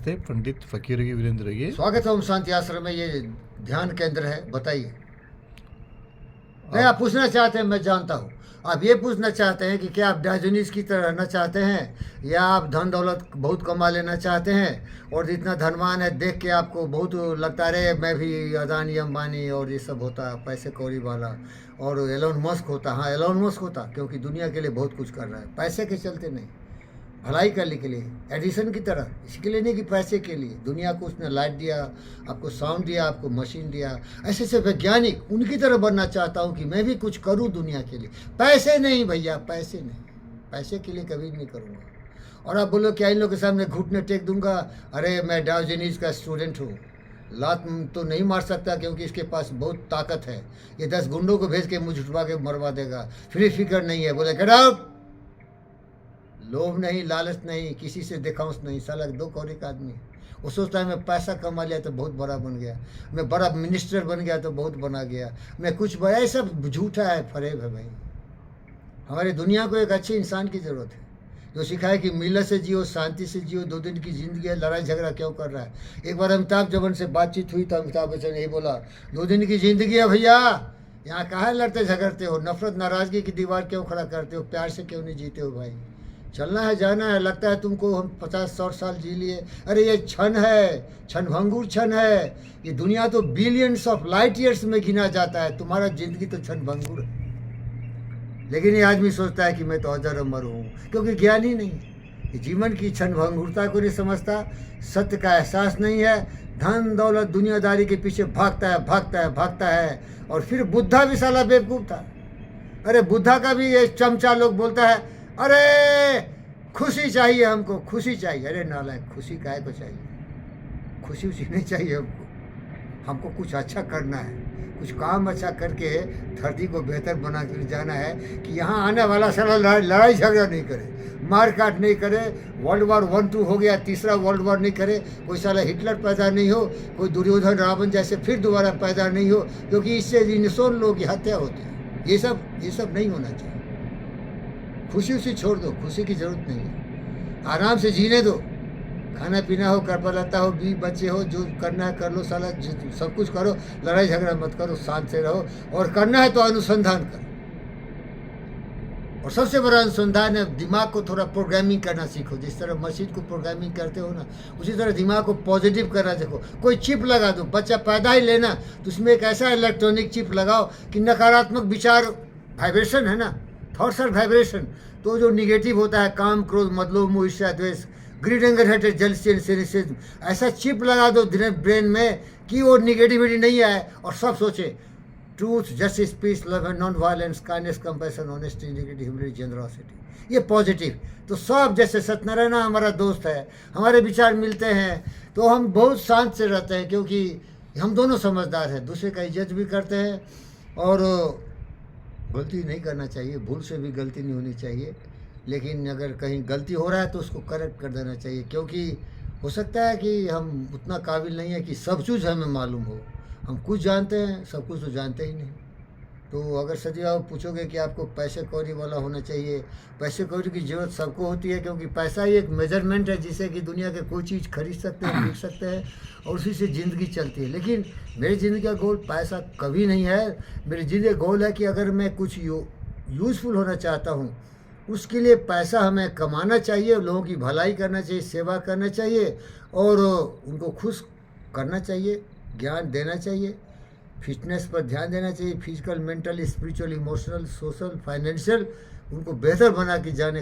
नमस्ते पंडित फ़कीर वीरेंद्र जी। स्वागत है ओम शांति आश्रम में। ये ध्यान केंद्र है। बताइए, नहीं आप पूछना चाहते हैं, मैं जानता हूँ। आप ये पूछना चाहते हैं कि क्या आप डायोजनीस की तरह रहना चाहते हैं या आप धन दौलत बहुत कमा लेना चाहते हैं और जितना धनवान है देख के आपको बहुत लगता रहे मैं भी अदानी अंबानी और ये सब होता पैसे कौड़ी वाला और एलोन मस्क होता। हाँ, एलोन मस्क होता क्योंकि दुनिया के लिए बहुत कुछ कर रहा है, पैसे के चलते नहीं, भलाई करने के लिए, एडिसन की तरह। इसके लिए नहीं कि पैसे के लिए। दुनिया को उसने लाइट दिया, आपको साउंड दिया, आपको मशीन दिया। ऐसे से वैज्ञानिक उनकी तरह बनना चाहता हूँ कि मैं भी कुछ करूँ दुनिया के लिए। पैसे नहीं भैया, पैसे नहीं, पैसे के लिए कभी नहीं करूँगा। और आप बोलो क्या इन लोगों के सामने घुटने टेक दूंगा? अरे मैं डायोजनीस का स्टूडेंट हूँ, लात तो नहीं मार सकता क्योंकि इसके पास बहुत ताकत है। ये 10 गुंडों को भेज के मुझ उठवा के मरवा देगा। फ्री फिकर नहीं है। बोले गेट आउट। लोभ नहीं, लालच नहीं, किसी से दिखाउंस नहीं। साला 2 कौड़ी का आदमी है। वो सोचता है मैं पैसा कमा लिया तो बहुत बड़ा बन गया, मैं बड़ा मिनिस्टर बन गया तो बहुत बना गया, मैं कुछ बड़ा। ये सब झूठा है, फरेब है भाई। हमारी दुनिया को एक अच्छे इंसान की ज़रूरत है जो सिखाए कि मिलत से जियो, शांति से जियो। 2 दिन की ज़िंदगी है, लड़ाई झगड़ा क्यों कर रहा है? एक बार अमिताभ बच्चन से बातचीत हुई तो अमिताभ बच्चन यही बोला, 2 दिन की ज़िंदगी है भैया, यहाँ काहे लड़ते झगड़ते हो? नफरत नाराज़गी की दीवार क्यों खड़ा करते हो? प्यार से क्यों नहीं जीते हो भाई? चलना है, जाना है। लगता है तुमको हम 50-100 साल जी लिए। अरे ये क्षण है, क्षणभंगुर क्षण है। ये दुनिया तो बिलियंस ऑफ लाइट ईयर्स में गिना जाता है, तुम्हारा जिंदगी तो क्षणभंगुर है। लेकिन ये आदमी सोचता है कि मैं तो अजर अमर हूँ, क्योंकि ज्ञान ही नहीं है। जीवन की क्षणभंगुरता को नहीं समझता, सत्य का एहसास नहीं है, धन दौलत दुनियादारी के पीछे भागता है, भागता है, भागता है। और फिर बुद्धा भी साला बेवकूफ़ था। अरे बुद्धा का भी ये चमचा लोग बोलता है, अरे खुशी चाहिए हमको, खुशी चाहिए। अरे नालायक, खुशी काहे को चाहिए? खुशी उसी नहीं चाहिए हमको कुछ अच्छा करना है, कुछ काम अच्छा करके धरती को बेहतर बना कर जाना है कि यहाँ आने वाला साला लड़ाई झगड़ा नहीं करे, मार काट नहीं करे, वर्ल्ड वॉर 1-2 हो गया, तीसरा वर्ल्ड वॉर नहीं करे, कोई साला हिटलर पैदा नहीं हो, कोई दुर्योधन रावण जैसे फिर दोबारा पैदा नहीं हो, क्योंकि इससे निसोन लोगों की हत्या होती है। ये सब नहीं होना चाहिए। खुशी उसी छोड़ दो, खुशी की ज़रूरत नहीं है। आराम से जीने दो, खाना पीना हो, कपड़ा लत्ता हो, बीवी बच्चे हो, जो करना है कर लो साला, सब कुछ करो, लड़ाई झगड़ा मत करो, शांत से रहो। और करना है तो अनुसंधान करो। और सबसे बड़ा अनुसंधान है दिमाग को थोड़ा प्रोग्रामिंग करना सीखो। जिस तरह मशीन को प्रोग्रामिंग करते हो ना, उसी तरह दिमाग को पॉजिटिव करना सीखो। कोई चिप लगा दो, बच्चा पैदा ही लेना तो उसमें एक ऐसा इलेक्ट्रॉनिक चिप लगाओ कि नकारात्मक विचार, वाइब्रेशन है ना, थॉट्स आर वाइब्रेशन, तो जो निगेटिव होता है काम, क्रोध, मदलोभ, मोह, ईर्ष्या, द्वेष, greed, anger, hatred, jealousy and cynicism, ऐसा चिप लगा दो ब्रेन में कि वो निगेटिविटी नहीं आए और सब सोचे truth, justice, peace, love and non violence, kindness, compassion, honesty, integrity, humility, generosity. ये पॉजिटिव। तो सब जैसे सत्यनारायण हमारा दोस्त है, हमारे विचार मिलते हैं तो हम बहुत शांत से रहते हैं, क्योंकि हम दोनों समझदार हैं, दूसरे का इज्जत भी करते हैं और गलती नहीं करना चाहिए, भूल से भी गलती नहीं होनी चाहिए। लेकिन अगर कहीं गलती हो रहा है तो उसको करेक्ट कर देना चाहिए, क्योंकि हो सकता है कि हम उतना काबिल नहीं है कि सब चीज़ हमें मालूम हो। हम कुछ जानते हैं, सब कुछ तो जानते ही नहीं। तो अगर सदी आप पूछोगे कि आपको पैसे कौड़ी वाला होना चाहिए, पैसे कौड़ी की ज़रूरत सबको होती है, क्योंकि पैसा ही एक मेजरमेंट है जिससे कि दुनिया के कोई चीज़ खरीद सकते हैं, बिक सकते हैं और उसी से ज़िंदगी चलती है। लेकिन मेरी ज़िंदगी का गोल पैसा कभी नहीं है। मेरी ज़िंदगी का गोल है कि अगर मैं कुछ यूज़फुल होना चाहता हूँ, उसके लिए पैसा हमें कमाना चाहिए, लोगों की भलाई करना चाहिए, सेवा करना चाहिए और उनको खुश करना चाहिए, ज्ञान देना चाहिए, फिटनेस पर ध्यान देना चाहिए, physical, mental, spiritual, emotional, social, financial, उनको बेहतर बना के जाने